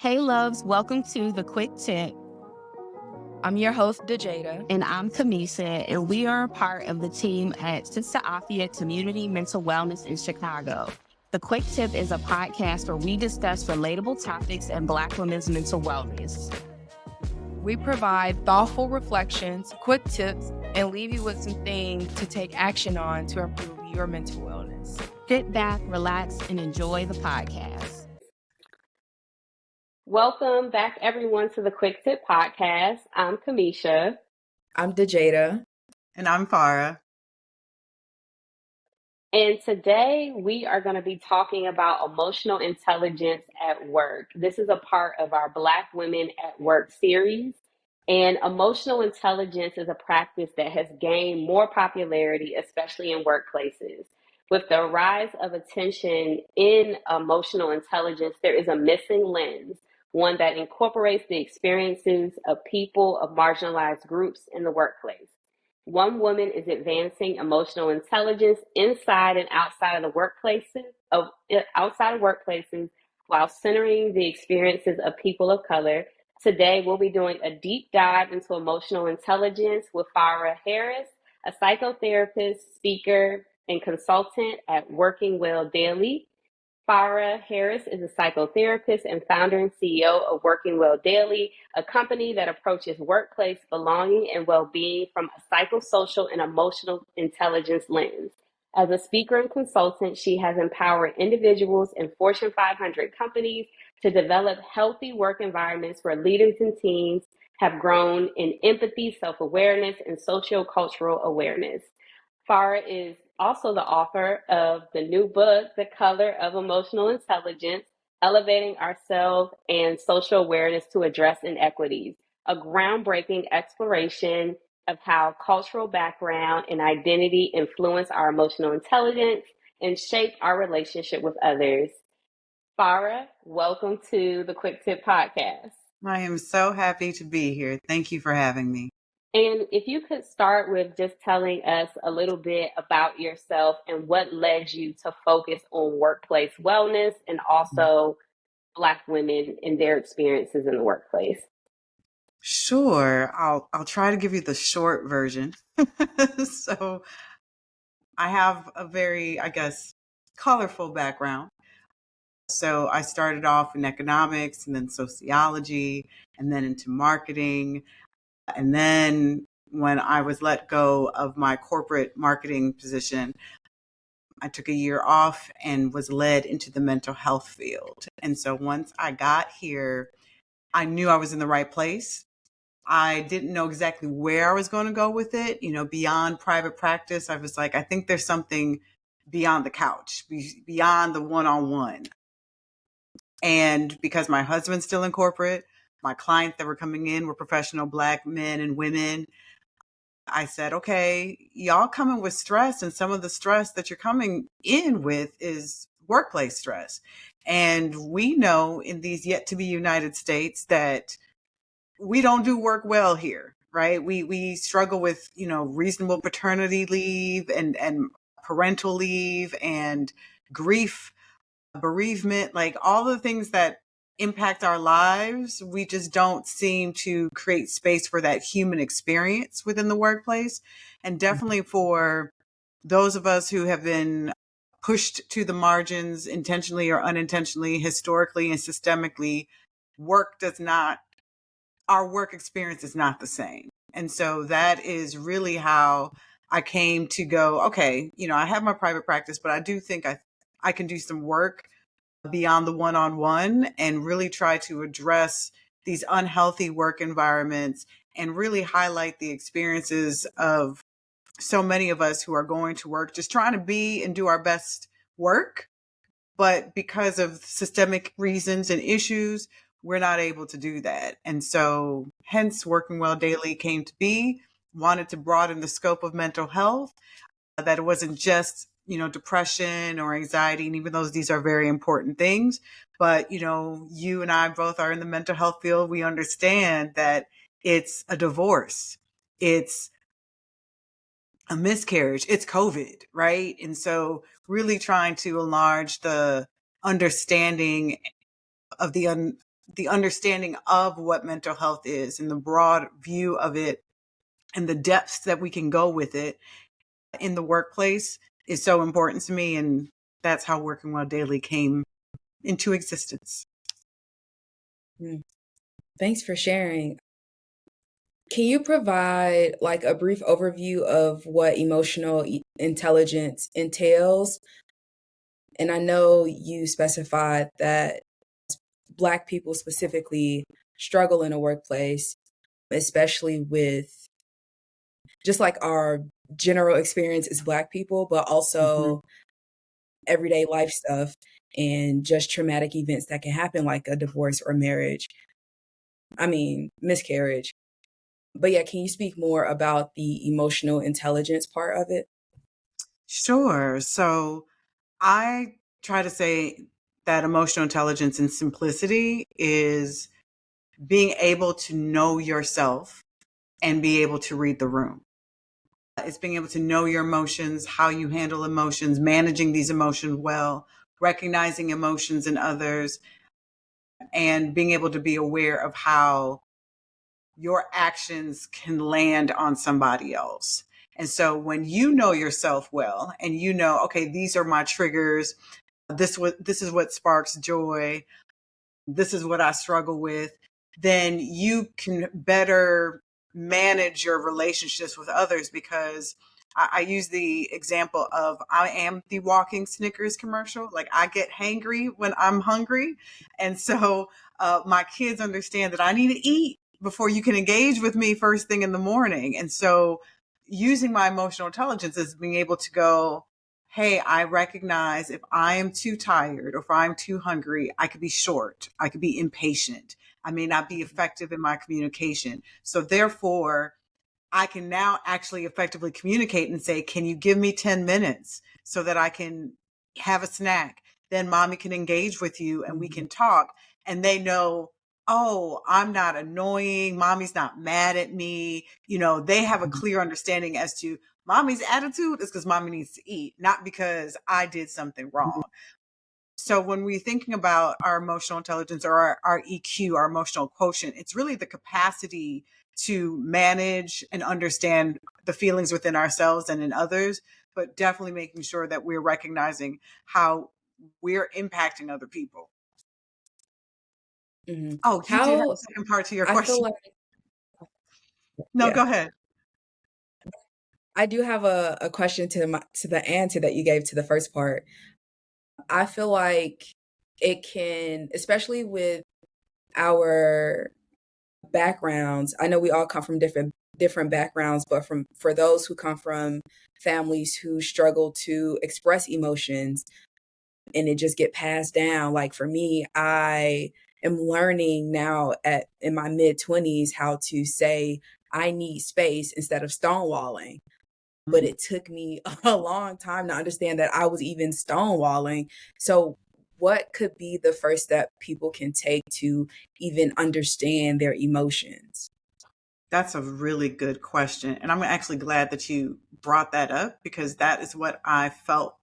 Hey loves, welcome to The Quick Tip. I'm your host, Dejada. And I'm Kamisha, and we are a part of the team at Sista Afya Community Mental Wellness in Chicago. The Quick Tip is a podcast where we discuss relatable topics in Black women's mental wellness. We provide thoughtful reflections, quick tips, and leave you with some things to take action on to improve your mental wellness. Sit back, relax, and enjoy the podcast. Welcome back, everyone, to the Quick Tip Podcast. I'm Kamisha. I'm Dejada. And I'm Farah. And today we are going to be talking about emotional intelligence at work. This is a part of our Black Women at Work series. And emotional intelligence is a practice that has gained more popularity, especially in workplaces. With the rise of attention in emotional intelligence, there is a missing lens, one that incorporates the experiences of people of marginalized groups in the workplace. One woman is advancing emotional intelligence inside and outside of workplaces while centering the experiences of people of color. Today, we'll be doing a deep dive into emotional intelligence with Farah Harris, a psychotherapist, speaker, and consultant at Working Well Daily. Farah Harris is a psychotherapist and founder and CEO of Working Well Daily, a company that approaches workplace belonging and well-being from a psychosocial and emotional intelligence lens. As a speaker and consultant, she has empowered individuals in Fortune 500 companies to develop healthy work environments where leaders and teams have grown in empathy, self-awareness, and socio-cultural awareness. Farah is also the author of the new book, The Color of Emotional Intelligence, Elevating Ourselves and Social Awareness to Address Inequities, a groundbreaking exploration of how cultural background and identity influence our emotional intelligence and shape our relationship with others. Farah, welcome to the Quick Tip Podcast. I am so happy to be here. Thank you for having me. And if you could start with just telling us a little bit about yourself and what led you to focus on workplace wellness and also Black women and their experiences in the workplace. Sure. I'll try to give you the short version. So I have a very, colorful background. So I started off in economics and then sociology and then into marketing. And then when I was let go of my corporate marketing position, I took a year off and was led into the mental health field. And so once I got here, I knew I was in the right place. I didn't know exactly where I was going to go with it. Beyond private practice, I was like, I think there's something beyond the couch, beyond the one-on-one. And because my husband's still in corporate, my clients that were coming in were professional Black men and women. I said, okay, y'all coming with stress, and some of the stress that you're coming in with is workplace stress. And we know in these yet to be United States that we don't do work well here, right? We struggle with, reasonable paternity leave and parental leave and grief, bereavement, like all the things that impact our lives. We just don't seem to create space for that human experience within the workplace. And definitely for those of us who have been pushed to the margins intentionally or unintentionally, historically and systemically, our work experience is not the same. And so that is really how I came to go, okay, I have my private practice, but I do think I can do some work beyond the one-on-one and really try to address these unhealthy work environments and really highlight the experiences of so many of us who are going to work, just trying to be and do our best work. But because of systemic reasons and issues, we're not able to do that. And so hence Working Well Daily came to be, wanted to broaden the scope of mental health, that it wasn't just depression or anxiety, and even though these are very important things, but, you and I both are in the mental health field. We understand that it's a divorce, it's a miscarriage, it's COVID, right? And so really trying to enlarge the understanding of the the understanding of what mental health is and the broad view of it and the depths that we can go with it in the workplace is so important to me. And that's how Working Well Daily came into existence. Thanks for sharing. Can you provide like a brief overview of what emotional intelligence entails? And I know you specified that Black people specifically struggle in a workplace, especially with just like our general experience as Black people, but also everyday life stuff and just traumatic events that can happen, like a divorce or miscarriage. But yeah, can you speak more about the emotional intelligence part of it? Sure. So I try to say that emotional intelligence in simplicity is being able to know yourself and be able to read the room. It's being able to know your emotions, how you handle emotions, managing these emotions well, recognizing emotions in others, and being able to be aware of how your actions can land on somebody else. And so when you know yourself well and you know, okay, these are my triggers, this is what sparks joy, this is what I struggle with, then you can better manage your relationships with others. Because I use the example of I am the walking Snickers commercial. Like, I get hangry when I'm hungry. And so my kids understand that I need to eat before you can engage with me first thing in the morning. And so using my emotional intelligence is being able to go, hey, I recognize if I am too tired or if I'm too hungry, I could be short, I could be impatient, I may not be effective in my communication. So therefore, I can now actually effectively communicate and say, can you give me 10 minutes so that I can have a snack? Then mommy can engage with you and we can talk. And they know, oh, I'm not annoying. Mommy's not mad at me. They have a clear understanding as to mommy's attitude is because mommy needs to eat, not because I did something wrong. So when we're thinking about our emotional intelligence or our EQ, our emotional quotient, it's really the capacity to manage and understand the feelings within ourselves and in others, but definitely making sure that we're recognizing how we're impacting other people. Oh, you did have a second part to your I feel question. like, No, yeah, go ahead. I do have a question to the answer that you gave to the first part. I feel like it can, especially with our backgrounds. I know we all come from different backgrounds, but for those who come from families who struggle to express emotions and it just get passed down. Like for me, I am learning now in my mid-20s how to say I need space instead of stonewalling. But it took me a long time to understand that I was even stonewalling. So what could be the first step people can take to even understand their emotions? That's a really good question. And I'm actually glad that you brought that up, because that is what I felt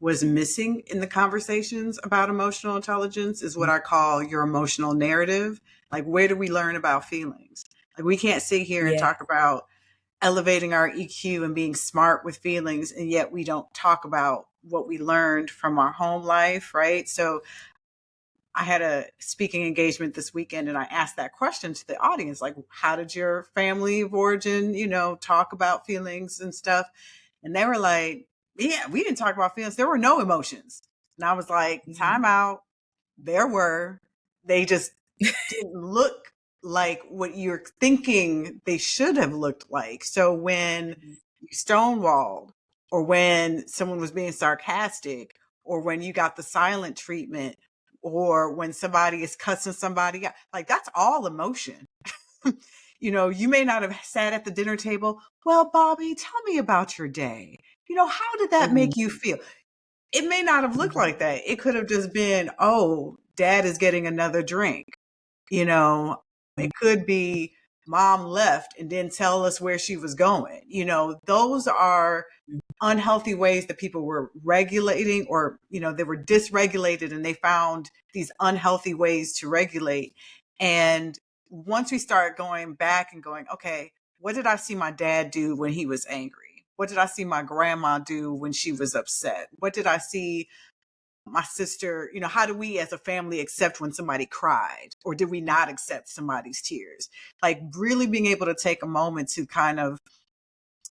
was missing in the conversations about emotional intelligence, is what I call your emotional narrative. Like, where do we learn about feelings? Like, we can't sit here and Yeah. talk about elevating our EQ and being smart with feelings, and yet we don't talk about what we learned from our home life, right? So I had a speaking engagement this weekend and I asked that question to the audience, like, how did your family of origin, talk about feelings and stuff? And they were like, yeah, we didn't talk about feelings. There were no emotions. And I was like, time out. There were. They just didn't look like what you're thinking they should have looked like. So when you stonewalled, or when someone was being sarcastic, or when you got the silent treatment, or when somebody is cussing somebody out, like, that's all emotion. You may not have sat at the dinner table. Well, Bobby, tell me about your day. How did that make you feel? It may not have looked like that. It could have just been, oh, dad is getting another drink. It could be mom left and didn't tell us where she was going. Those are unhealthy ways that people were regulating, or, they were dysregulated and they found these unhealthy ways to regulate. And once we start going back and going, okay, what did I see my dad do when he was angry? What did I see my grandma do when she was upset? What did I see my sister, how do we as a family accept when somebody cried, or did we not accept somebody's tears? Like really being able to take a moment to kind of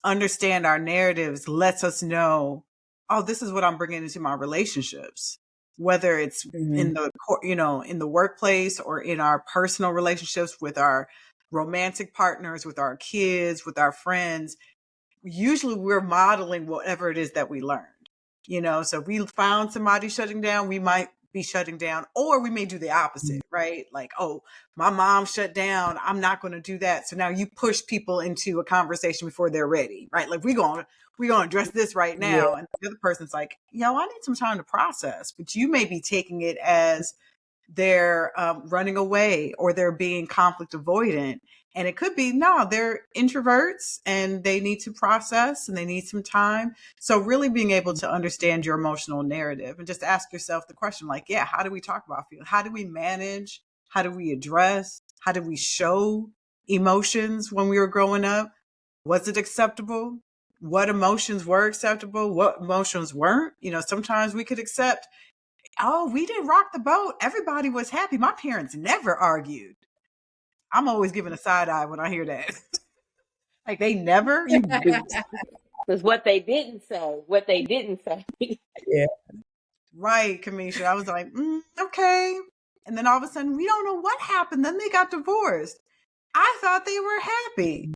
understand our narratives lets us know, oh, this is what I'm bringing into my relationships, whether it's in the, in the workplace or in our personal relationships with our romantic partners, with our kids, with our friends. Usually we're modeling whatever it is that we learned. So if we found somebody shutting down, we might be shutting down, or we may do the opposite, right? Like, oh, my mom shut down, I'm not going to do that. So now you push people into a conversation before they're ready, right? Like we're going to address this right Yeah. now. And the other person's like, I need some time to process, but you may be taking it as they're running away or they're being conflict avoidant. And it could be, no, they're introverts and they need to process and they need some time. So really being able to understand your emotional narrative and just ask yourself the question, like, yeah, how do we talk about feelings? How do we manage? How do we address? How do we show emotions when we were growing up? Was it acceptable? What emotions were acceptable? What emotions weren't? Sometimes we could accept, oh, we didn't rock the boat. Everybody was happy. My parents never argued. I'm always giving a side eye when I hear that. Like they never? You Was what they didn't say. What they didn't say. Yeah. right, Kamisha. I was like, okay. And then all of a sudden, we don't know what happened. Then they got divorced. I thought they were happy.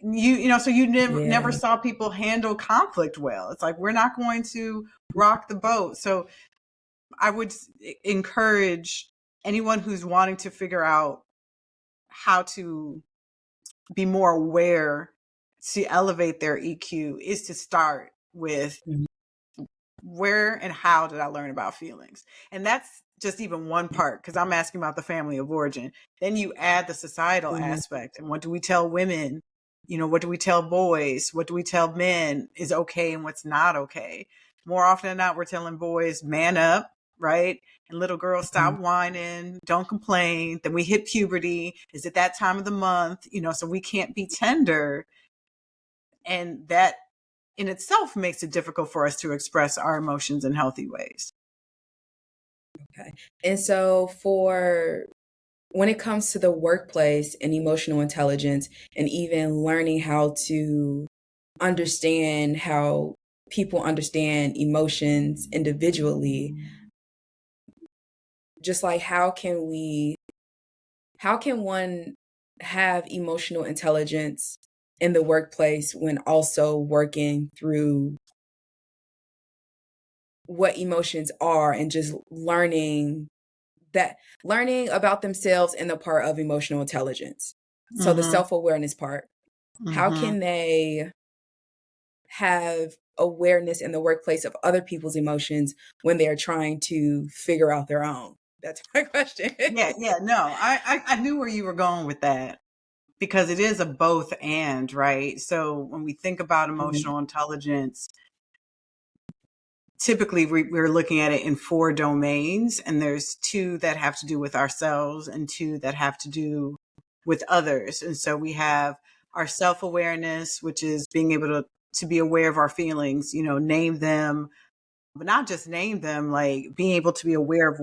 So you never saw people handle conflict well. It's like, we're not going to rock the boat. So I would encourage anyone who's wanting to figure out how to be more aware to elevate their EQ is to start with where and how did I learn about feelings? And that's just even one part, because I'm asking about the family of origin. Then you add the societal aspect. And what do we tell women? What do we tell boys? What do we tell men is okay and what's not okay? More often than not, we're telling boys, man up, right? And little girls, stop whining, don't complain. Then we hit puberty. Is it that time of the month? So we can't be tender. And that in itself makes it difficult for us to express our emotions in healthy ways. Okay. And so when it comes to the workplace and emotional intelligence and even learning how to understand how people understand emotions individually, just like how can one have emotional intelligence in the workplace when also working through what emotions are and just learning about themselves in the part of emotional intelligence. So the self-awareness part, how can they have awareness in the workplace of other people's emotions when they're trying to figure out their own? That's my question. Yeah. No, I knew where you were going with that, because it is a both and, right? So when we think about emotional intelligence, typically we're looking at it in 4 domains, and there's 2 that have to do with ourselves and 2 that have to do with others. And so we have our self-awareness, which is being able to be aware of our feelings, name them, but not just name them, like being able to be aware of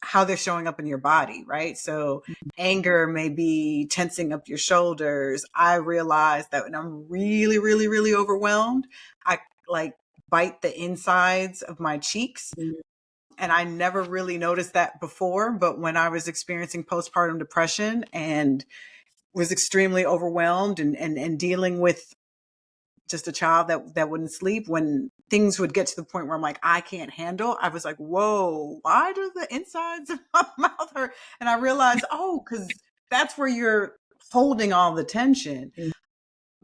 how they're showing up in your body, right? So anger may be tensing up your shoulders. I realize that when I'm really, really, really overwhelmed, I like bite the insides of my cheeks. And I never really noticed that before. But when I was experiencing postpartum depression and was extremely overwhelmed and dealing with just a child that wouldn't sleep, when things would get to the point where I'm like, I can't handle, I was like, whoa, why do the insides of my mouth hurt? And I realized, because that's where you're holding all the tension.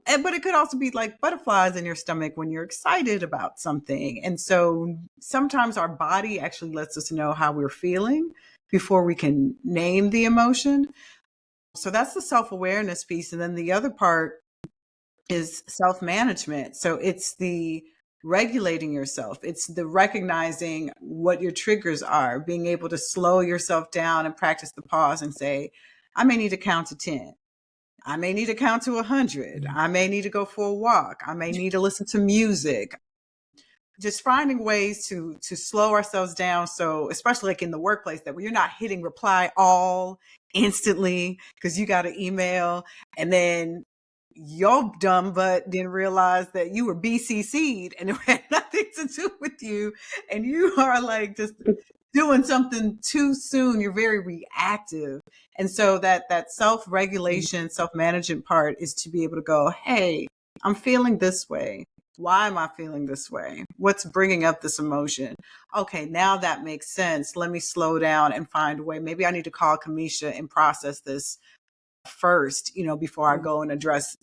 But it could also be like butterflies in your stomach when you're excited about something. And so sometimes our body actually lets us know how we're feeling before we can name the emotion. So that's the self-awareness piece. And then the other part is self-management. So it's the regulating yourself. It's the recognizing what your triggers are, being able to slow yourself down and practice the pause and say, I may need to count to 10. I may need to count to 100. I may need to go for a walk. I may need to listen to music. Just finding ways to slow ourselves down. So especially like in the workplace, that you're not hitting reply all instantly because you got an email and then your dumb butt didn't realize that you were BCC'd and it had nothing to do with you. And you are like just doing something too soon. You're very reactive. And so that self-regulation, self-management part is to be able to go, hey, I'm feeling this way. Why am I feeling this way? What's bringing up this emotion? Okay, now that makes sense. Let me slow down and find a way. Maybe I need to call Kamisha and process this first, before I go and address,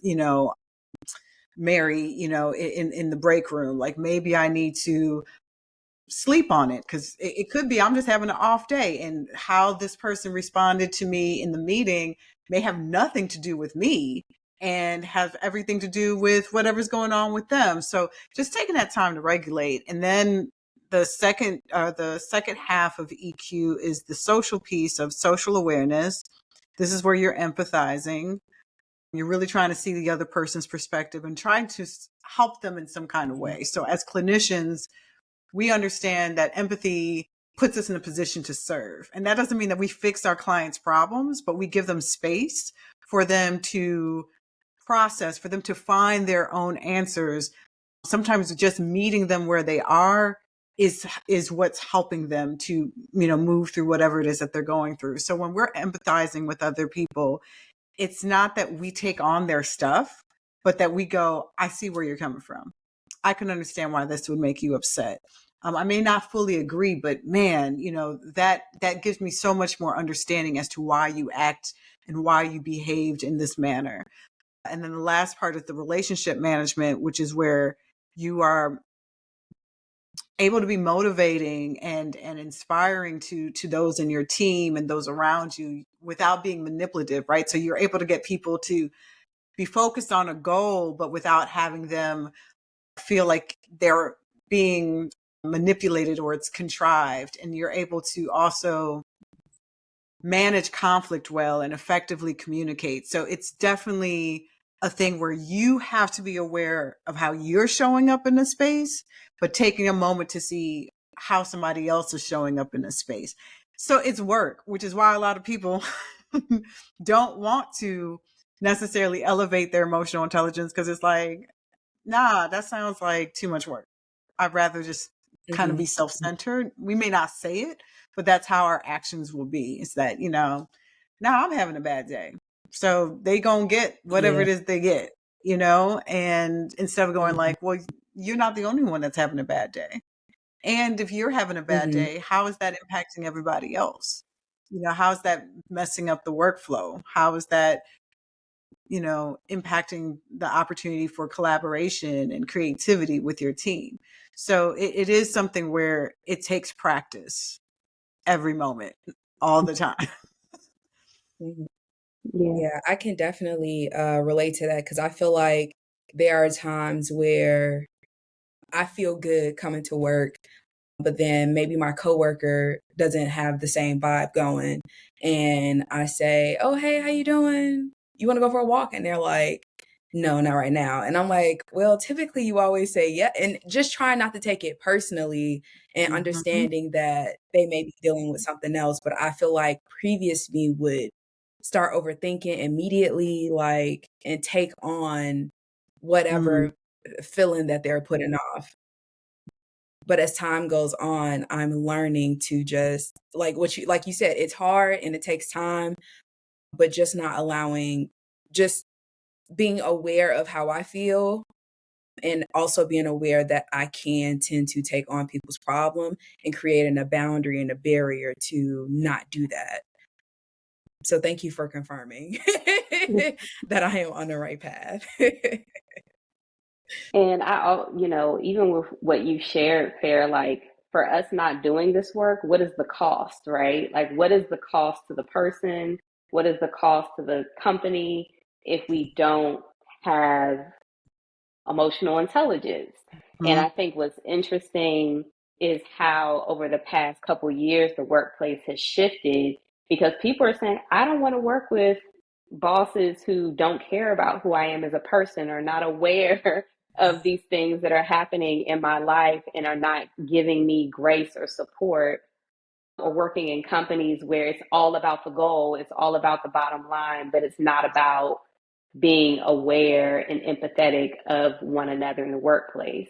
Mary, in the break room. Like maybe I need to sleep on it because it could be I'm just having an off day, and how this person responded to me in the meeting may have nothing to do with me and have everything to do with whatever's going on with them. So just taking that time to regulate. And then the second half of EQ is the social piece of social awareness. This is where you're empathizing. You're really trying to see the other person's perspective and trying to help them in some kind of way. So as clinicians, we understand that empathy puts us in a position to serve. And that doesn't mean that we fix our clients' problems, but we give them space for them to process, for them to find their own answers. Sometimes just meeting them where they are is what's helping them to, move through whatever it is that they're going through. So when we're empathizing with other people, it's not that we take on their stuff, but that we go, I see where you're coming from. I can understand why this would make you upset. I may not fully agree, but man, that gives me so much more understanding as to why you act and why you behaved in this manner. And then the last part is the relationship management, which is where you are able to be motivating and inspiring to those in your team and those around you without being manipulative, right? So you're able to get people to be focused on a goal, but without having them feel like they're being manipulated or it's contrived. And you're able to also manage conflict well and effectively communicate. So it's definitely a thing where you have to be aware of how you're showing up in the space, but taking a moment to see how somebody else is showing up in the space. So it's work, which is why a lot of people don't want to necessarily elevate their emotional intelligence, because it's like, nah, that sounds like too much work. I'd rather just kind of be self-centered. We may not say it, but that's how our actions will be. It's that, now I'm having a bad day. So they gonna get whatever it is they get, and instead of going like, well, you're not the only one that's having a bad day. And if you're having a bad day, how is that impacting everybody else? How is that messing up the workflow? How is that, impacting the opportunity for collaboration and creativity with your team? So it is something where it takes practice every moment, all the time. Yeah, I can definitely relate to that, because I feel like there are times where I feel good coming to work, but then maybe my coworker doesn't have the same vibe going, and I say, "Oh, hey, how you doing? You want to go for a walk?" And they're like, "No, not right now." And I'm like, "Well, typically you always say yeah," and just trying not to take it personally and understanding that they may be dealing with something else. But I feel like previous me would start overthinking immediately, like, and take on whatever feeling that they're putting off. But as time goes on, I'm learning to just like you said, it's hard and it takes time, but just not allowing, just being aware of how I feel, and also being aware that I can tend to take on people's problem, and creating a boundary and a barrier to not do that. So thank you for confirming that I am on the right path. And even with what you shared, Fair, like for us not doing this work, what is the cost, right? Like, what is the cost to the person? What is the cost to the company if we don't have emotional intelligence? And Mhm. I think what's interesting is how over the past couple years the workplace has shifted, because people are saying, I don't want to work with bosses who don't care about who I am as a person, or not aware of these things that are happening in my life and are not giving me grace or support, or working in companies where it's all about the goal, it's all about the bottom line, but it's not about being aware and empathetic of one another in the workplace.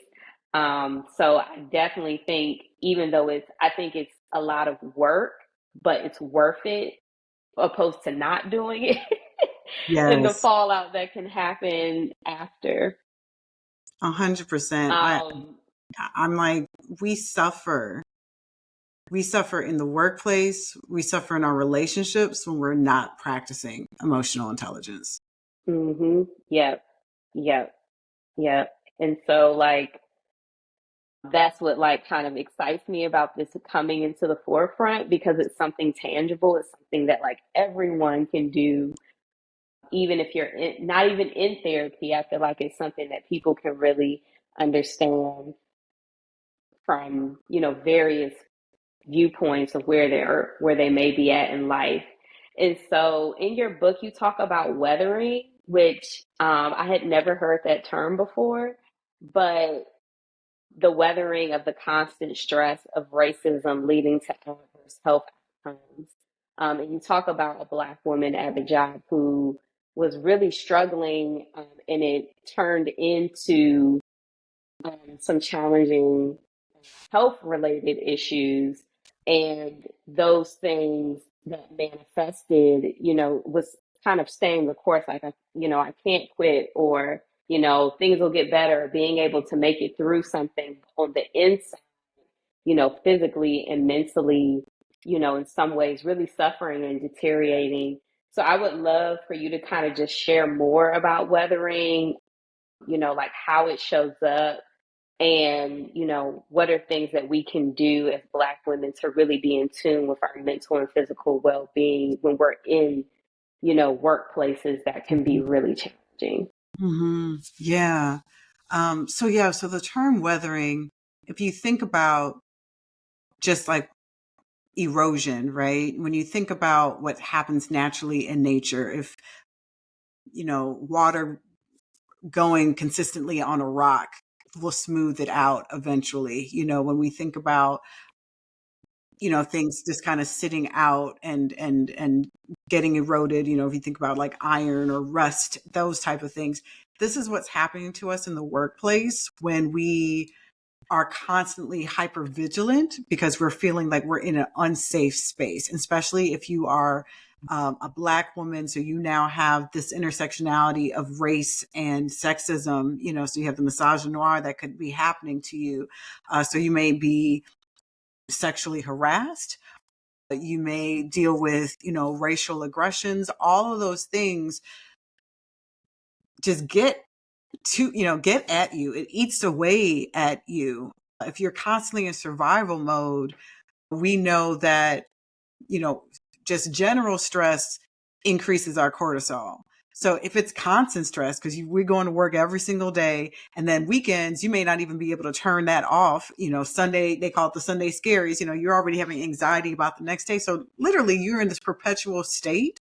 So I definitely think, even though I think it's a lot of work, but it's worth it, opposed to not doing it and the Yes, fallout that can happen after. 100%. Um, I'm like, we suffer. We suffer in the workplace. We suffer in our relationships when we're not practicing emotional intelligence. yep, yep, yep. And so, like, that's what like kind of excites me about this coming into the forefront, because it's something tangible. It's something that like everyone can do, even if not even in therapy. I feel like it's something that people can really understand from, various viewpoints of where they may be at in life. And so in your book, you talk about weathering, which I had never heard that term before, but the weathering of the constant stress of racism leading to adverse health outcomes. And you talk about a Black woman at the job who was really struggling, and it turned into some challenging health related issues. And those things that manifested, was kind of staying the course. Like, I can't quit, or, things will get better, being able to make it through something on the inside, physically and mentally, in some ways really suffering and deteriorating. So I would love for you to kind of just share more about weathering, like how it shows up, and what are things that we can do as Black women to really be in tune with our mental and physical well-being when we're in workplaces that can be really challenging. Yeah. So the term weathering, if you think about just like erosion, right? When you think about what happens naturally in nature, if, water going consistently on a rock will smooth it out eventually. When we think about, things just kind of sitting out and getting eroded, if you think about like iron or rust, those type of things, this is what's happening to us in the workplace when we are constantly hyper vigilant because we're feeling like we're in an unsafe space, especially if you are a Black woman. So you now have this intersectionality of race and sexism, so you have the misogynoir that could be happening to you. So you may be sexually harassed. You may deal with, racial aggressions. All of those things just get at you. It eats away at you. If you're constantly in survival mode, we know that, just general stress increases our cortisol. So if it's constant stress, because we're going to work every single day, and then weekends, you may not even be able to turn that off. Sunday, they call it the Sunday scaries. You're already having anxiety about the next day. So literally, you're in this perpetual state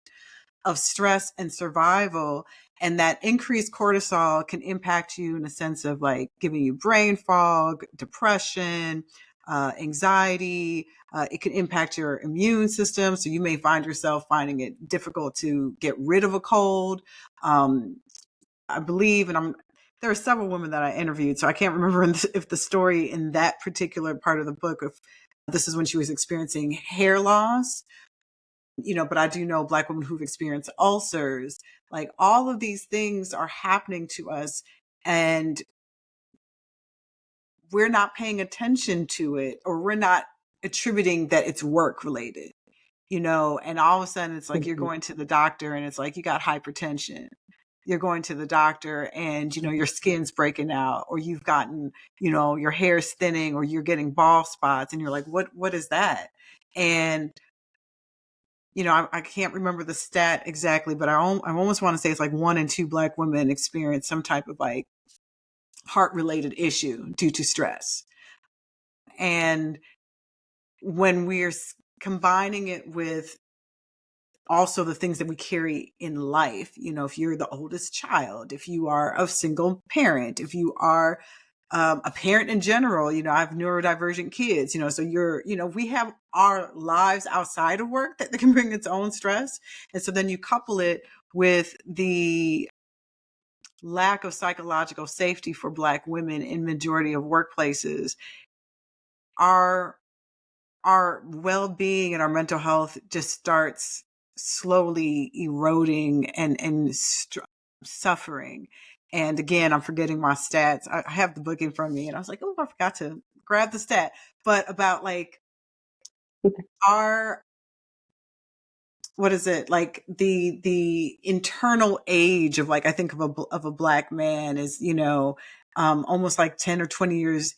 of stress and survival. And that increased cortisol can impact you in a sense of like giving you brain fog, depression, anxiety. It can impact your immune system. So you may find yourself finding it difficult to get rid of a cold. I believe, there are several women that I interviewed, so I can't remember if the story in that particular part of the book, if this is when she was experiencing hair loss, but I do know Black women who've experienced ulcers. Like all of these things are happening to us, and we're not paying attention to it, or we're not attributing that it's work related, and all of a sudden it's like you're Mhm. going to the doctor and it's like you got hypertension. You're going to the doctor and, your skin's breaking out, or you've gotten, your hair's thinning, or you're getting bald spots, and you're like, what is that? And I can't remember the stat exactly, but I almost want to say it's like 1 in 2 Black women experience some type of like heart-related issue due to stress. And when we're combining it with also the things that we carry in life, if you're the oldest child, if you are a single parent, if you are a parent in general, I have neurodivergent kids, so we have our lives outside of work that can bring its own stress. And so then you couple it with the lack of psychological safety for Black women in majority of workplaces. Our well-being and our mental health just starts slowly eroding and suffering. And again, I'm forgetting my stats. I have the book in front of me and I was like, oh, I forgot to grab the stat. But about like what is it? Like the internal age of like, I think of a Black man is, almost like 10 or 20 years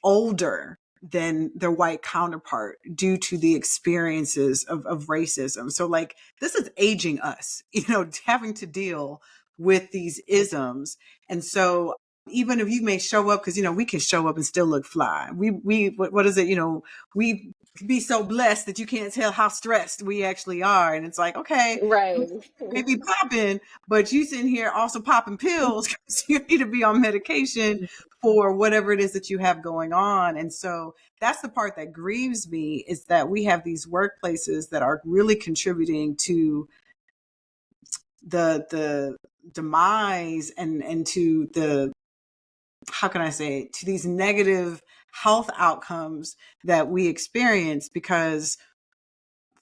older than their white counterpart due to the experiences of racism. So like this is aging us, having to deal with these isms. And so even if you may show up, because we can show up and still look fly. What is it? We be so blessed that you can't tell how stressed we actually are. And it's like, okay, Right. maybe popping, but you sitting here also popping pills because you need to be on medication for whatever it is that you have going on. And so that's the part that grieves me, is that we have these workplaces that are really contributing to the demise and to the, how can I say, to these negative health outcomes that we experience because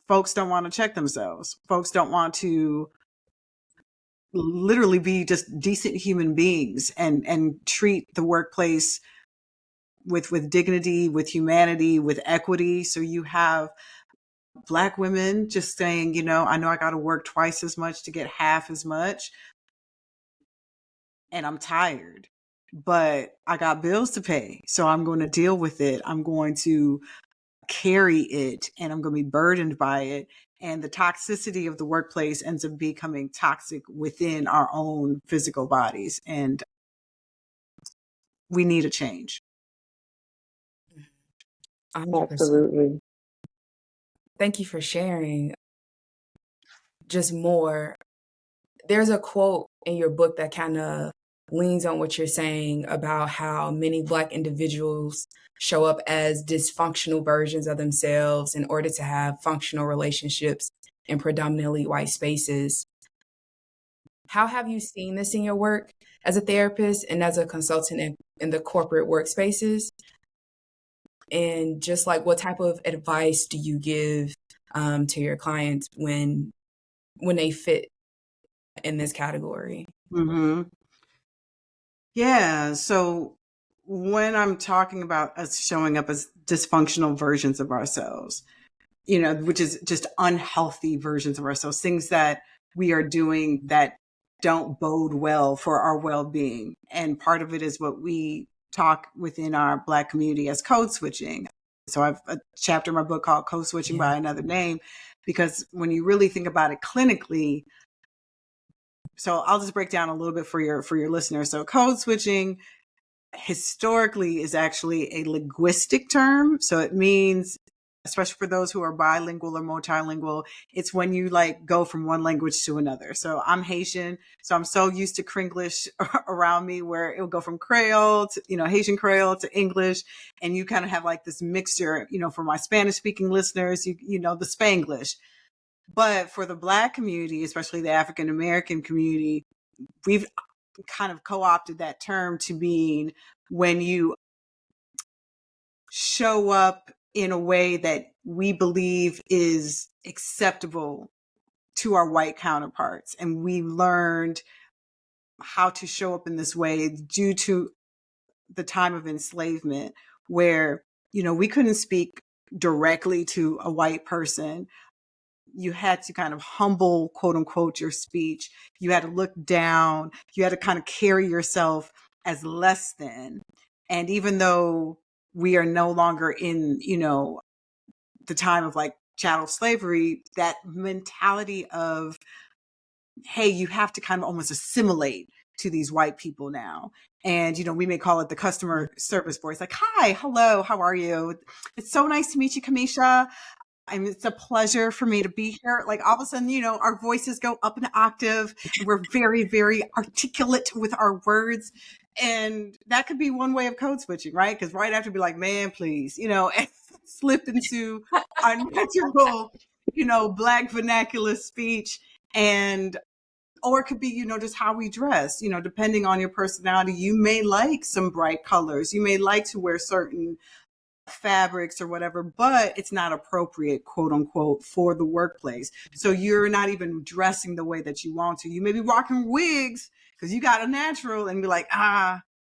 folks don't want to check themselves. Folks don't want to literally be just decent human beings and treat the workplace with dignity, with humanity, with equity. So you have Black women just saying, I know I got to work twice as much to get half as much. And I'm tired, but I got bills to pay. So I'm going to deal with it. I'm going to carry it and I'm going to be burdened by it. And the toxicity of the workplace ends up becoming toxic within our own physical bodies. And we need a change. 100%. Absolutely. Thank you for sharing. Just more. There's a quote in your book that kind of leans on what you're saying about how many Black individuals show up as dysfunctional versions of themselves in order to have functional relationships in predominantly white spaces. How have you seen this in your work as a therapist and as a consultant in the corporate workspaces? And just like, what type of advice do you give to your clients when they fit in this category? Mm-hmm. Yeah. So when I'm talking about us showing up as dysfunctional versions of ourselves, which is just unhealthy versions of ourselves, things that we are doing that don't bode well for our well-being. And part of it is what we talk within our Black community as code switching. So I have a chapter in my book called Code Switching by Another Name, because when you really think about it clinically, so I'll just break down a little bit for your listeners. So code switching historically is actually a linguistic term. So it means, especially for those who are bilingual or multilingual, it's when you like go from one language to another. So I'm Haitian, so I'm so used to Kringlish around me where it will go from Creole to, Haitian Creole to English. And you kind of have like this mixture, for my Spanish speaking listeners, the Spanglish. But for the Black community, especially the African American community, we've kind of co-opted that term to mean when you show up in a way that we believe is acceptable to our white counterparts. And we learned how to show up in this way due to the time of enslavement, where, we couldn't speak directly to a white person. You had to kind of humble, quote unquote, your speech. You had to look down. You had to kind of carry yourself as less than. And even though we are no longer in, the time of like chattel slavery, that mentality of, hey, you have to kind of almost assimilate to these white people now. And, we may call it the customer service voice, like, hi, hello, how are you? It's so nice to meet you, Kamisha. It's a pleasure for me to be here. Like all of a sudden, our voices go up an octave. And we're very, very articulate with our words. And that could be one way of code switching, right? Because right after be like, man, please, and slip into our natural, Black vernacular speech. And or it could be, just how we dress, depending on your personality. You may like some bright colors. You may like to wear certain fabrics or whatever, but it's not appropriate, quote unquote, for the workplace. So you're not even dressing the way that you want to. You may be rocking wigs because you got a natural and be like,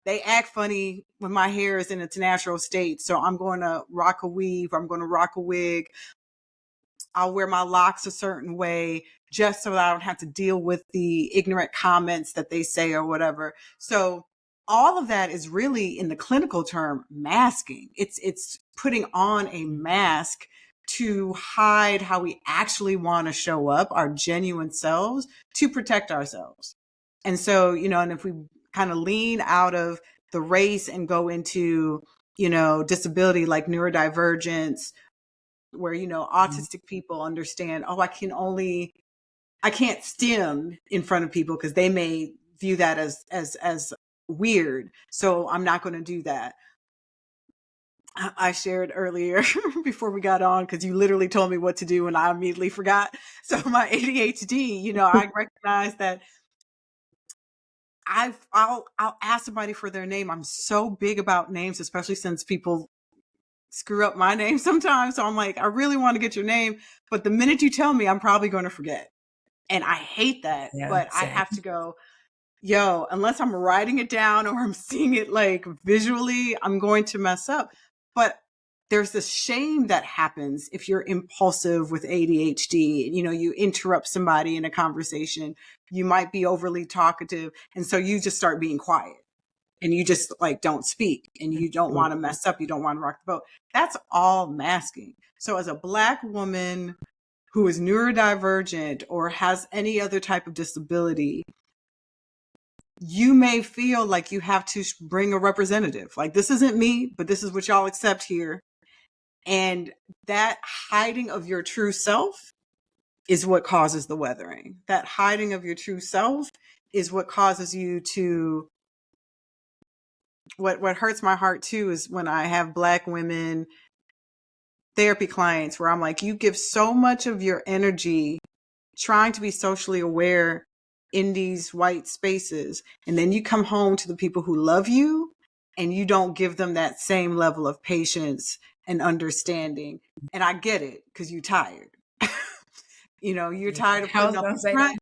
they act funny when my hair is in its natural state. So I'm going to rock a weave. I'm going to rock a wig. I'll wear my locks a certain way just so that I don't have to deal with the ignorant comments that they say or whatever. So all of that is really, in the clinical term, masking. It's putting on a mask to hide how we actually want to show up, our genuine selves, to protect ourselves. And so, and if we kind of lean out of the race and go into, disability like neurodivergence, where, autistic people understand, I can't stim in front of people because they may view that as weird. So I'm not going to do that. I shared earlier before we got on, because you literally told me what to do and I immediately forgot. So my ADHD, I recognize that I'll ask somebody for their name. I'm so big about names, especially since people screw up my name sometimes. So I'm like, I really want to get your name, but the minute you tell me, I'm probably going to forget. And I hate that, but same. I have to go, unless I'm writing it down or I'm seeing it like visually, I'm going to mess up. But there's this shame that happens if you're impulsive with ADHD. You interrupt somebody in a conversation, you might be overly talkative. And so you just start being quiet. And you just don't speak, and you don't want to mess up. You don't want to rock the boat. That's all masking. So as a Black woman who is neurodivergent or has any other type of disability, you may feel like you have to bring a representative. Like, this isn't me, but this is what y'all accept here. And that hiding of your true self is what causes the weathering. That hiding of your true self is what causes you to... What hurts my heart too is when I have Black women therapy clients where I'm like, you give so much of your energy trying to be socially aware in these white spaces, and then you come home to the people who love you and you don't give them that same level of patience and understanding. And I get it, because you're tired. You're tired of putting up a front.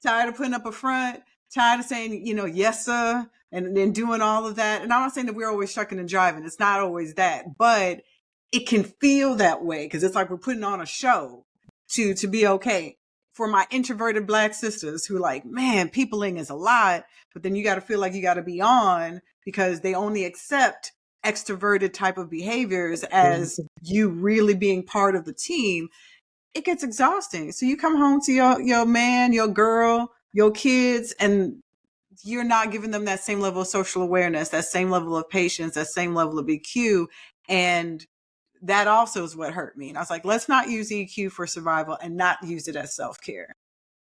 Tired of putting up a front, tired of saying, yes, sir, and then doing all of that. And I'm not saying that we're always shucking and driving. It's not always that, but it can feel that way because it's like we're putting on a show to be okay. For my introverted Black sisters who like, man, peopling is a lot, but then you got to feel like you got to be on because they only accept extroverted type of behaviors as you really being part of the team. It gets exhausting. So you come home to your man, your girl, your kids, and you're not giving them that same level of social awareness, that same level of patience, that same level of EQ. And that also is what hurt me. And I was like, let's not use EQ for survival and not use it as self-care.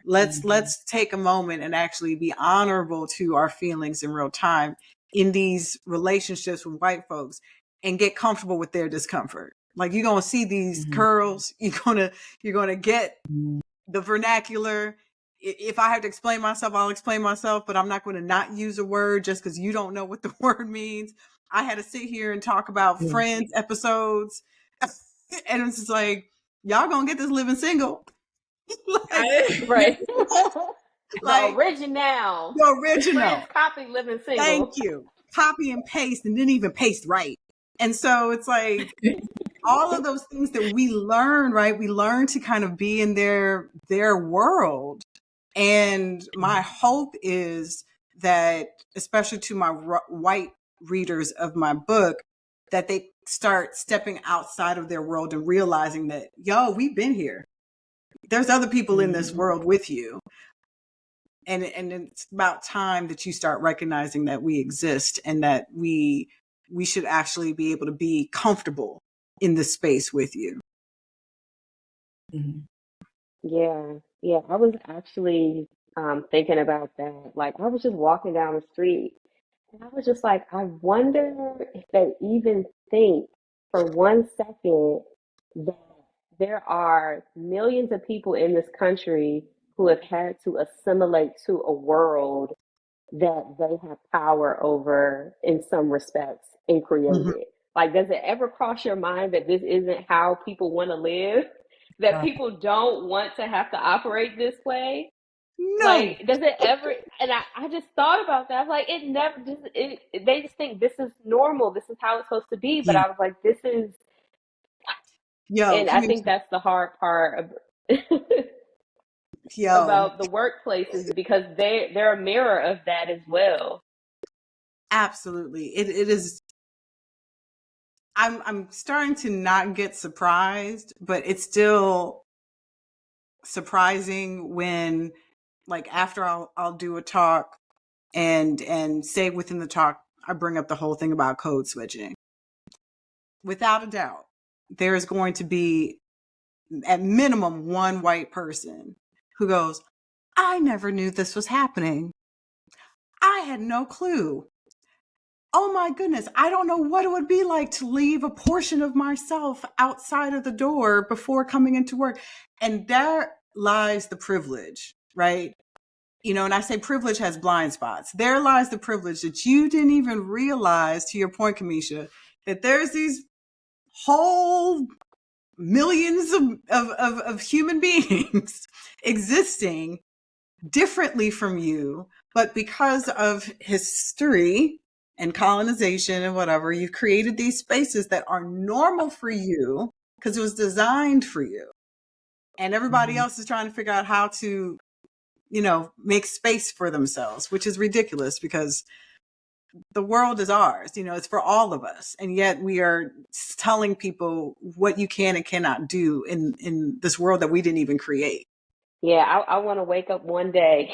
Let's take a moment and actually be honorable to our feelings in real time in these relationships with white folks and get comfortable with their discomfort. Like, you're going to see these curls, you're going to get the vernacular. If I have to explain myself, I'll explain myself, but I'm not going to not use a word just because you don't know what the word means. I had to sit here and talk about Friends episodes. And it's just like, y'all going to get this living single. Right. Like, the original. The original. Friends copy living single. Thank you. Copy and paste, and didn't even paste right. And so it's like all of those things that we learn, right? We learn to kind of be in their world. And my hope is that, especially to my white readers of my book, that they start stepping outside of their world and realizing that, we've been here. There's other people in this world with you. And it's about time that you start recognizing that we exist and that we should actually be able to be comfortable in this space with you. Mhm. Yeah. I was actually thinking about that. Like, I was just walking down the street and I was just like, I wonder if they even think for 1 second that there are millions of people in this country who have had to assimilate to a world that they have power over in some respects and create Mhm. it. Like, does it ever cross your mind that this isn't how people want to live? That Wow. people don't want to have to operate this way? No. Like, does it ever? And I just thought about that. I was like, it never just, they just think this is normal. This is how it's supposed to be. But Yeah. I was like, this is, Yo, and I Kamisha. think that's the hard part Yo, about the workplaces because they're a mirror of that as well. absolutely. It is. I'm starting to not get surprised, but it's still surprising when, like, after I'll do a talk and say within the talk I bring up the whole thing about code switching. Without a doubt, there is going to be at minimum one white person who goes, I never knew this was happening. I had no clue. Oh my goodness, I don't know what it would be like to leave a portion of myself outside of the door before coming into work. And there lies the privilege, right? You know, and I say privilege has blind spots. There lies the privilege that you didn't even realize, to your point, Kamisha, that there's these whole millions of human beings existing differently from you, but because of history and colonization and whatever, you've created these spaces that are normal for you because it was designed for you. And everybody else is trying to figure out how to, make space for themselves, which is ridiculous because the world is ours, it's for all of us. And yet we are telling people what you can and cannot do in this world that we didn't even create. Yeah, I want to wake up one day,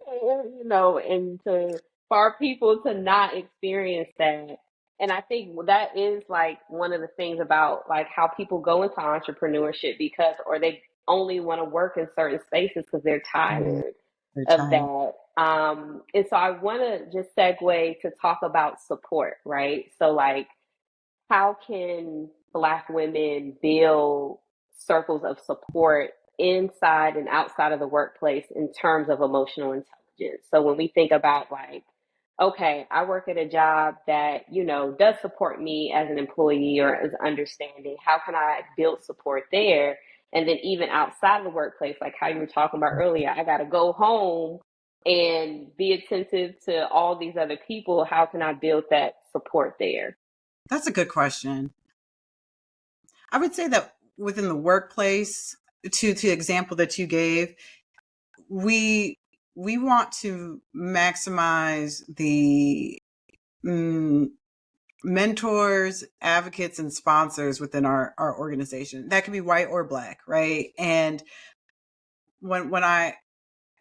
and for our people to not experience that. And I think that is like one of the things about like how people go into entrepreneurship because, or they only want to work in certain spaces because they're Mhm. tired They're of tired. that. And so I want to just segue to talk about support, right? So like, how can Black women build circles of support inside and outside of the workplace in terms of emotional intelligence? So when we think about like, okay, I work at a job that, does support me as an employee or as understanding, how can I build support there? And then even outside of the workplace, like how you were talking about earlier, I got to go home and be attentive to all these other people. How can I build that support there? That's a good question. I would say that within the workplace, to the example that you gave, we want to maximize the mentors, advocates, and sponsors within our organization. That can be white or Black, right? And when I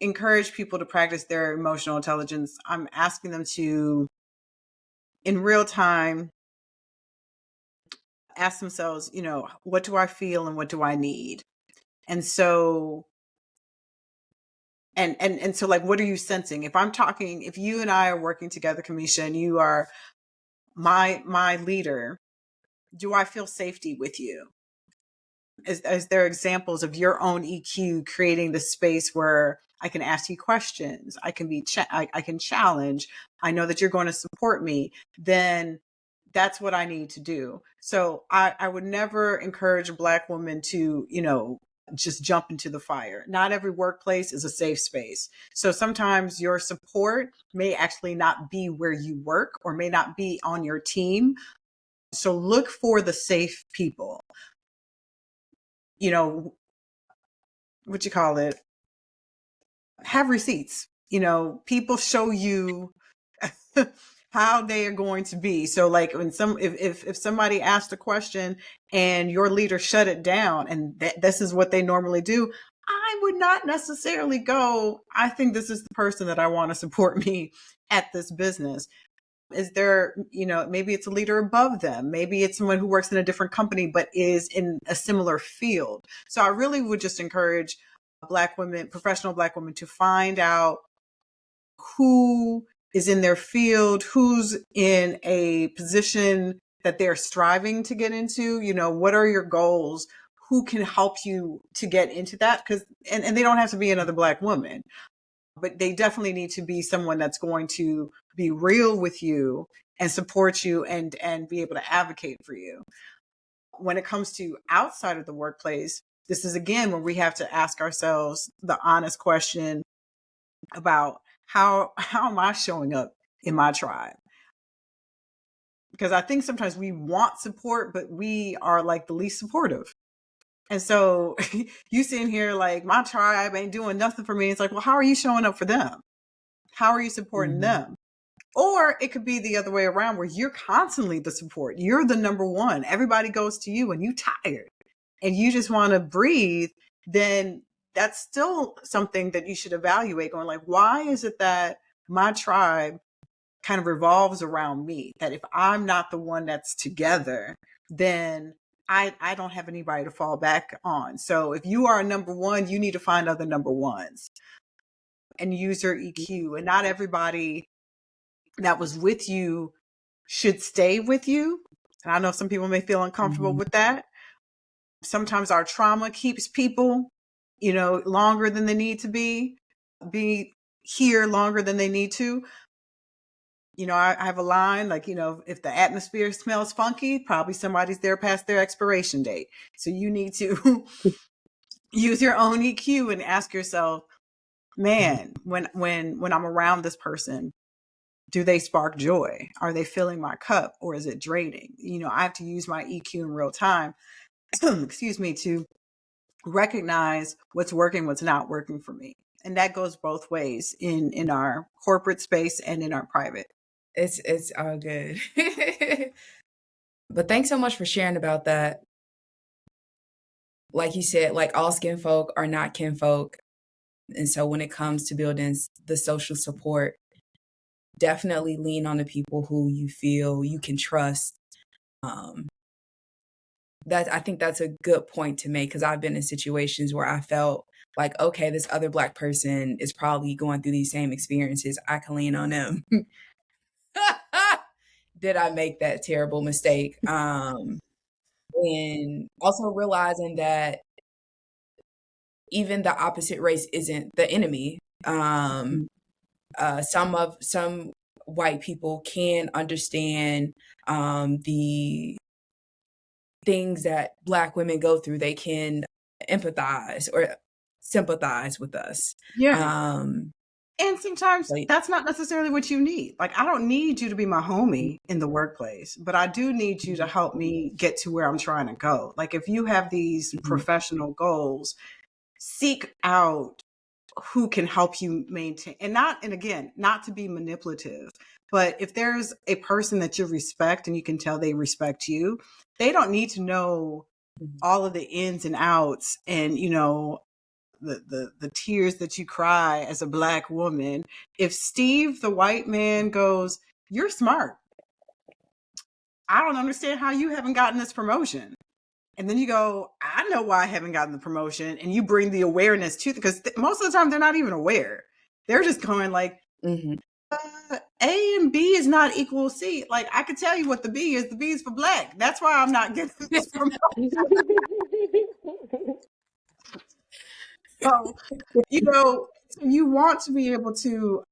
encourage people to practice their emotional intelligence, I'm asking them to, in real time, ask themselves, what do I feel and what do I need? And so and so, like, what are you sensing? If you and I are working together, Kamisha, and you are my leader, do I feel safety with you? Is there examples of your own EQ creating the space where I can ask you questions, I can I can challenge, I know that you're going to support me, then that's what I need to do. So I would never encourage a Black woman to, just jump into the fire. Not every workplace is a safe space. So sometimes your support may actually not be where you work or may not be on your team. So look for the safe people. What you call it? Have receipts. People show you how they are going to be. So like when if somebody asked a question and your leader shut it down and this is what they normally do, I would not necessarily go, I think this is the person that I want to support me at this business. Is there, maybe it's a leader above them. Maybe it's someone who works in a different company, but is in a similar field. So I really would just encourage Black women, professional Black women, to find out who is in their field, who's in a position that they're striving to get into. What are your goals? Who can help you to get into that? And they don't have to be another Black woman, but they definitely need to be someone that's going to be real with you and support you and be able to advocate for you. When it comes to outside of the workplace, this is again where we have to ask ourselves the honest question about how am I showing up in my tribe? Because I think sometimes we want support, but we are like the least supportive. And so you sitting here like, my tribe ain't doing nothing for me. It's like, well, how are you showing up for them? How are you supporting them? Or it could be the other way around where you're constantly the support. You're the number one. Everybody goes to you and you tired and you just want to breathe. Then that's still something that you should evaluate, going like, why is it that my tribe kind of revolves around me? That if I'm not the one that's together, then I don't have anybody to fall back on. So if you are a number one, you need to find other number ones and use your EQ. And not everybody that was with you should stay with you. And I know some people may feel uncomfortable with that. Sometimes our trauma keeps people, longer than they need to be here longer than they need to. I have a line like, if the atmosphere smells funky, probably somebody's there past their expiration date. So you need to use your own EQ and ask yourself, man, when I'm around this person, do they spark joy? Are they filling my cup or is it draining? I have to use my EQ in real time, excuse me, to recognize what's working, what's not working for me. And that goes both ways in our corporate space and in our private. It's all good. But thanks so much for sharing about that. Like you said, like all skin folk are not kinfolk. And so when it comes to building the social support, definitely lean on the people who you feel you can trust. I think that's a good point to make, because I've been in situations where I felt like, okay, this other Black person is probably going through these same experiences. I can lean on them. Did I make that terrible mistake? And also realizing that even the opposite race isn't the enemy. Some white people can understand the things that Black women go through. They can empathize or sympathize with us. Yeah. And sometimes that's not necessarily what you need. Like, I don't need you to be my homie in the workplace, but I do need you to help me get to where I'm trying to go. Like, if you have these professional goals, seek out who can help you maintain, and again, not to be manipulative, but if there's a person that you respect and you can tell they respect you, they don't need to know all of the ins and outs and, the tears that you cry as a Black woman. If Steve, the white man, goes, "You're smart. I don't understand how you haven't gotten this promotion." And then you go, "I know why I haven't gotten the promotion." And you bring the awareness to, because most of the time they're not even aware. They're just going like, A and B is not equal C. Like, I could tell you what the B is. The B is for Black. That's why I'm not getting this promotion. So, you want to be able to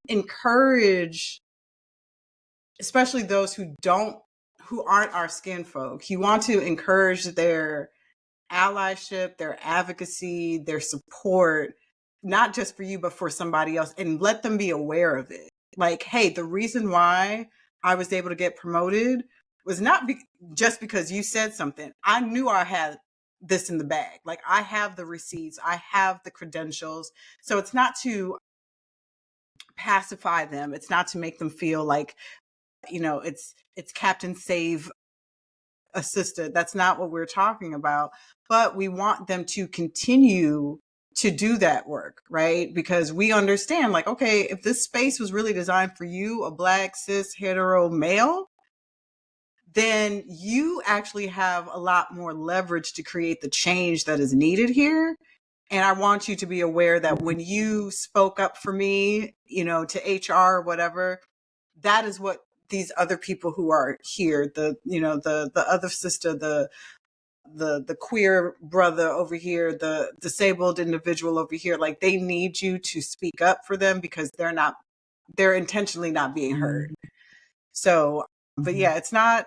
encourage, especially those who aren't our skin folk. You want to encourage their allyship, their advocacy, their support, not just for you, but for somebody else, and let them be aware of it. Like, hey, the reason why I was able to get promoted was not just because you said something. I knew I had this in the bag. Like, I have the receipts, I have the credentials. So it's not to pacify them. It's not to make them feel like, it's Captain Save a Sista. That's not what we're talking about. But we want them to continue to do that work, right? Because we understand, like, okay, if this space was really designed for you, a Black, cis, hetero male, then you actually have a lot more leverage to create the change that is needed here. And I want you to be aware that when you spoke up for me, to HR or whatever, that is what these other people who are here, the other sister, the queer brother over here, the disabled individual over here, like, they need you to speak up for them because they're intentionally not being heard. So, but yeah, it's not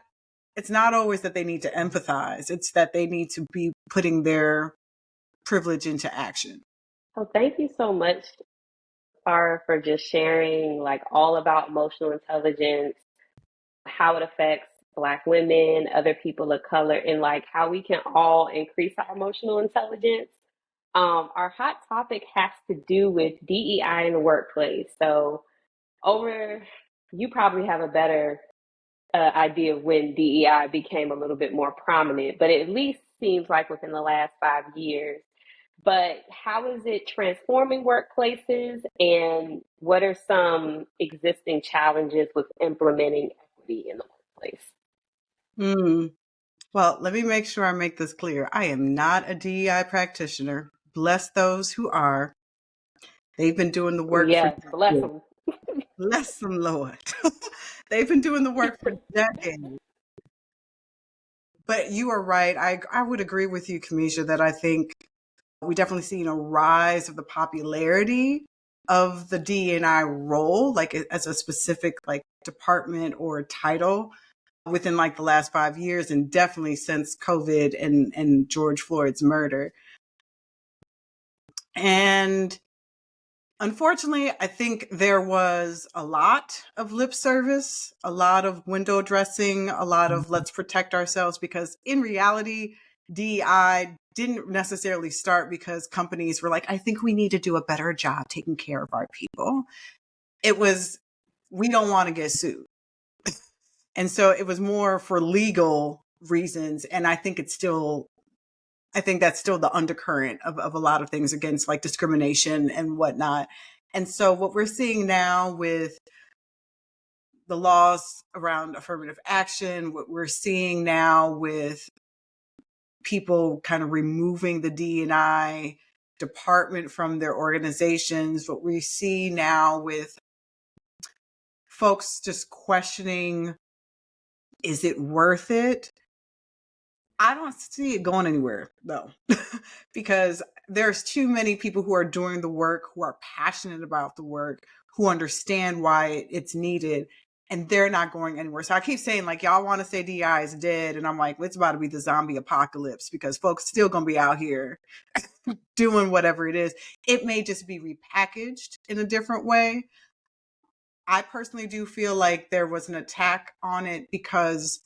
always that they need to empathize. It's that they need to be putting their privilege into action. So thank you so much, Farah, for just sharing like all about emotional intelligence, how it affects Black women, other people of color, and like how we can all increase our emotional intelligence. Our hot topic has to do with DEI in the workplace. So you probably have a better idea of when DEI became a little bit more prominent, but it at least seems like within the last 5 years. But how is it transforming workplaces, and what are some existing challenges with implementing equity in the workplace? Well, let me make sure I make this clear. I am not a DEI practitioner. Bless those who are. They've been doing the work for Yes, bless decades. them. Bless them, Lord. They've been doing the work for decades. But you are right. I would agree with you, Kamisha, that I think we definitely seen a rise of the popularity of the D&I role, like as a specific like department or title within like the last 5 years, and definitely since COVID and George Floyd's murder. And unfortunately, I think there was a lot of lip service, a lot of window dressing, a lot of let's protect ourselves, because in reality, DEI didn't necessarily start because companies were like, I think we need to do a better job taking care of our people. It was, we don't want to get sued. And so it was more for legal reasons. And I think that's still the undercurrent of a lot of things against like discrimination and whatnot. And so what we're seeing now with the laws around affirmative action, what we're seeing now with people kind of removing the D&I department from their organizations, what we see now with folks just questioning, is it worth it? I don't see it going anywhere though, because there's too many people who are doing the work, who are passionate about the work, who understand why it's needed, and they're not going anywhere. So I keep saying, like, y'all want to say DI is dead, and I'm like, it's about to be the zombie apocalypse, because folks still going to be out here doing whatever it is. It may just be repackaged in a different way. I personally do feel like there was an attack on it because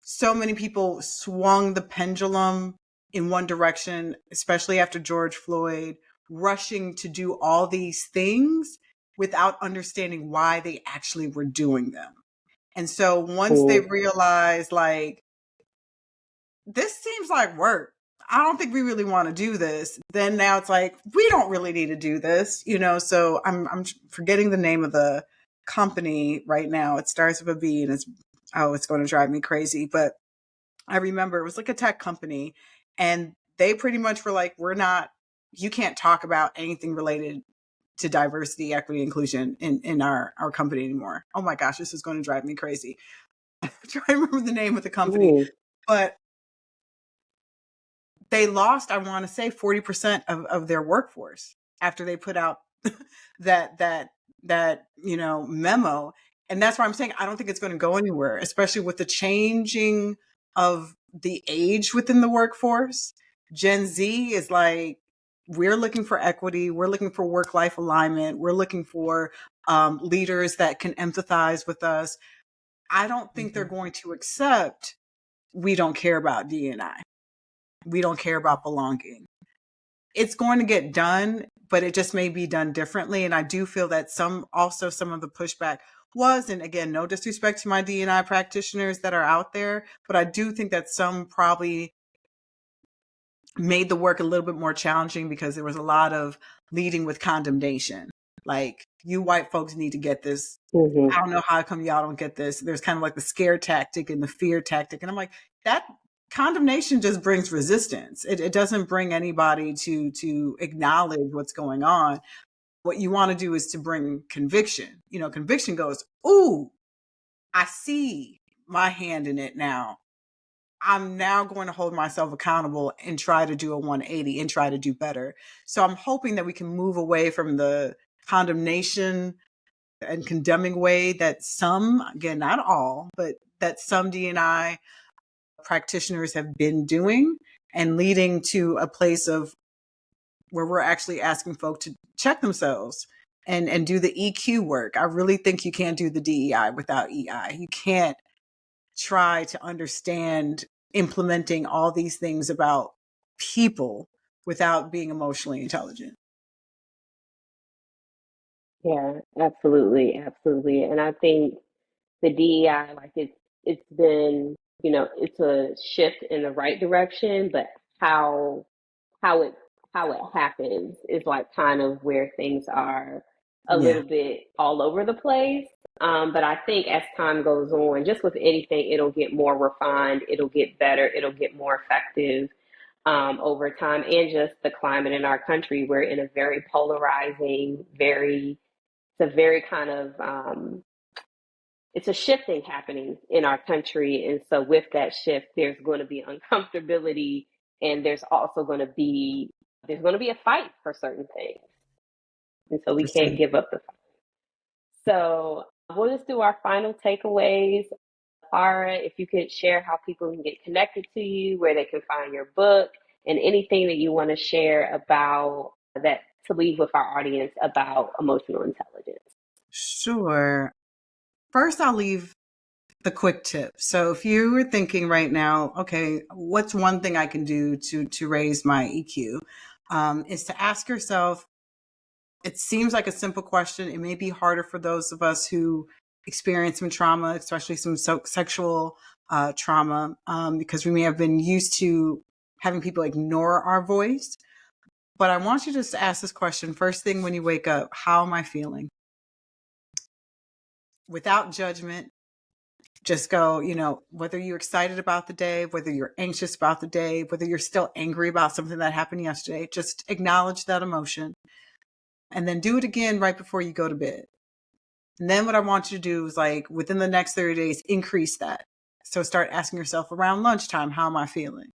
so many people swung the pendulum in one direction, especially after George Floyd, rushing to do all these things without understanding why they actually were doing them. And so once they realized, like, this seems like work, I don't think we really want to do this, then now it's like, we don't really need to do this, so I'm forgetting the name of the company right now. It starts with a B, and it's going to drive me crazy. But I remember it was like a tech company, and they pretty much were like, you can't talk about anything related to diversity, equity, inclusion in our company anymore. Oh my gosh, this is going to drive me crazy. I'm trying to remember the name of the company, but they lost, I want to say 40% of their workforce after they put out that memo. And that's why I'm saying I don't think it's going to go anywhere, especially with the changing of the age within the workforce. Gen Z is like, we're looking for equity. We're looking for work-life alignment. We're looking for leaders that can empathize with us. I don't think they're going to accept, we don't care about D&I. We don't care about belonging. It's going to get done, but it just may be done differently. And I do feel that some of the pushback was, and again, no disrespect to my D&I practitioners that are out there, but I do think that some probably made the work a little bit more challenging because there was a lot of leading with condemnation. Like, you white folks need to get this. Mm-hmm. I don't know how come y'all don't get this. There's kind of like the scare tactic and the fear tactic. And I'm like, that condemnation just brings resistance. It doesn't bring anybody to acknowledge what's going on. What you want to do is to bring conviction. You know, conviction goes, ooh, I see my hand in it now. I'm now going to hold myself accountable and try to do a 180 and try to do better. So I'm hoping that we can move away from the condemnation and condemning way that some, again, not all, but that some D&I practitioners have been doing, and leading to a place of where we're actually asking folk to check themselves and do the EQ work. I really think you can't do the DEI without EI. You can't try to understand implementing all these things about people without being emotionally intelligent. Yeah, absolutely, absolutely. And I think the DEI, like it's been, it's a shift in the right direction, but how how it how it happens is like kind of where things are a Yeah. little bit all over the place. But I think as time goes on, just with anything, it'll get more refined, it'll get better, it'll get more effective over time. And just the climate in our country, we're in a very polarizing, it's a very kind of it's a shifting happening in our country. And so with that shift, there's going to be uncomfortability, and there's going to be a fight for certain things. And so we can't give up the fight. So we'll just do our final takeaways. Farah, if you could share how people can get connected to you, where they can find your book, and anything that you want to share about that to leave with our audience about emotional intelligence. Sure. First, I'll leave the quick tip. So if you were thinking right now, okay, what's one thing I can do to raise my EQ? Is to ask yourself, it seems like a simple question. It may be harder for those of us who experience some trauma, especially some sexual trauma, because we may have been used to having people ignore our voice. But I want you just to ask this question first thing when you wake up: how am I feeling? Without judgment, just go, whether you're excited about the day, whether you're anxious about the day, whether you're still angry about something that happened yesterday, just acknowledge that emotion and then do it again right before you go to bed. And then what I want you to do is, like, within the next 30 days, increase that. So start asking yourself around lunchtime, how am I feeling?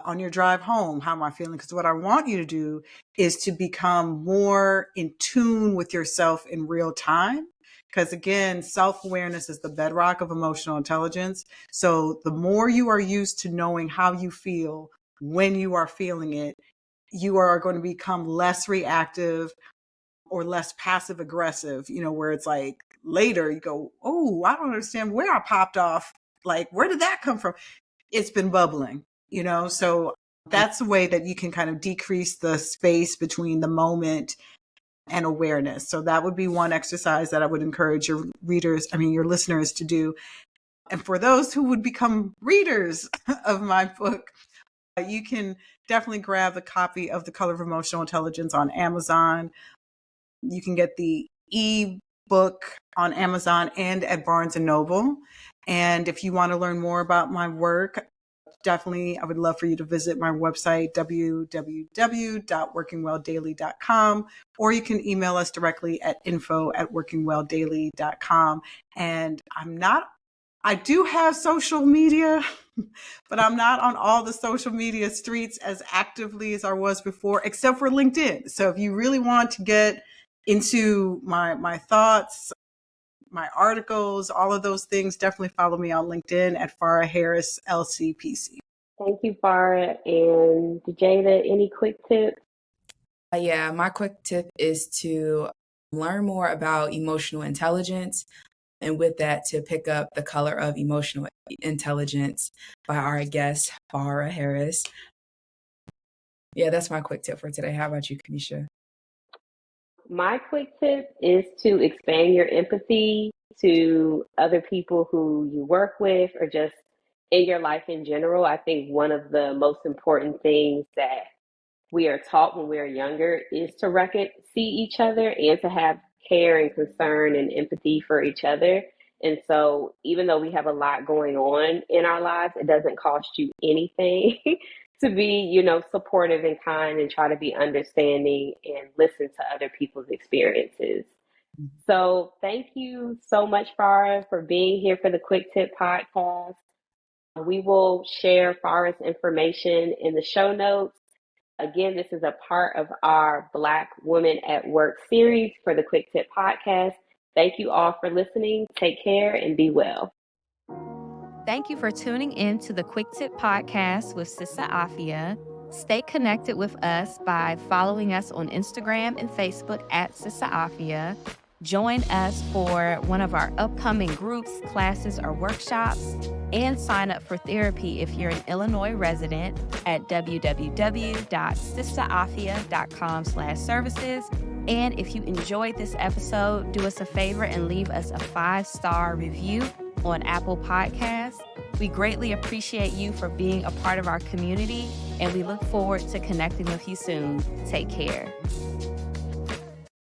On your drive home, how am I feeling? Because what I want you to do is to become more in tune with yourself in real time. Because again, self-awareness is the bedrock of emotional intelligence. So the more you are used to knowing how you feel when you are feeling it, you are going to become less reactive or less passive aggressive, where it's like later you go, oh, I don't understand where I popped off. Like, where did that come from? It's been bubbling, so that's a way that you can kind of decrease the space between the moment and awareness. So that would be one exercise that I would encourage your listeners to do. And for those who would become readers of my book, you can definitely grab a copy of The Color of Emotional Intelligence on Amazon. You can get the e-book on Amazon and at Barnes & Noble. And if you want to learn more about my work, definitely, I would love for you to visit my website, www.workingwelldaily.com, or you can email us directly at info@workingwelldaily.com. And I do have social media, but I'm not on all the social media streets as actively as I was before, except for LinkedIn. So if you really want to get into my thoughts, my articles, all of those things, definitely follow me on LinkedIn at Farah Harris, LCPC. Thank you, Farah. And Jada, any quick tips? Yeah, my quick tip is to learn more about emotional intelligence. And with that, to pick up The Color of Emotional Intelligence by our guest, Farah Harris. Yeah, that's my quick tip for today. How about you, Kanisha? My quick tip is to expand your empathy to other people who you work with, or just in your life in general. I think one of the most important things that we are taught when we're younger is to see each other and to have care and concern and empathy for each other. And so, even though we have a lot going on in our lives, it doesn't cost you anything to be, supportive and kind and try to be understanding and listen to other people's experiences. So, thank you so much, Farah, for being here for the Quick Tip podcast. We will share Farah's information in the show notes. Again, this is a part of our Black Women at Work series for the Quick Tip podcast. Thank you all for listening. Take care and be well. Thank you for tuning in to the Quick Tip podcast with Sista Afya. Stay connected with us by following us on Instagram and Facebook at Sista Afya. Join us for one of our upcoming groups, classes, or workshops, and sign up for therapy if you're an Illinois resident at www.sistaafya.com/services. And if you enjoyed this episode, do us a favor and leave us a 5-star review on Apple Podcasts. We greatly appreciate you for being a part of our community, and we look forward to connecting with you soon. Take care.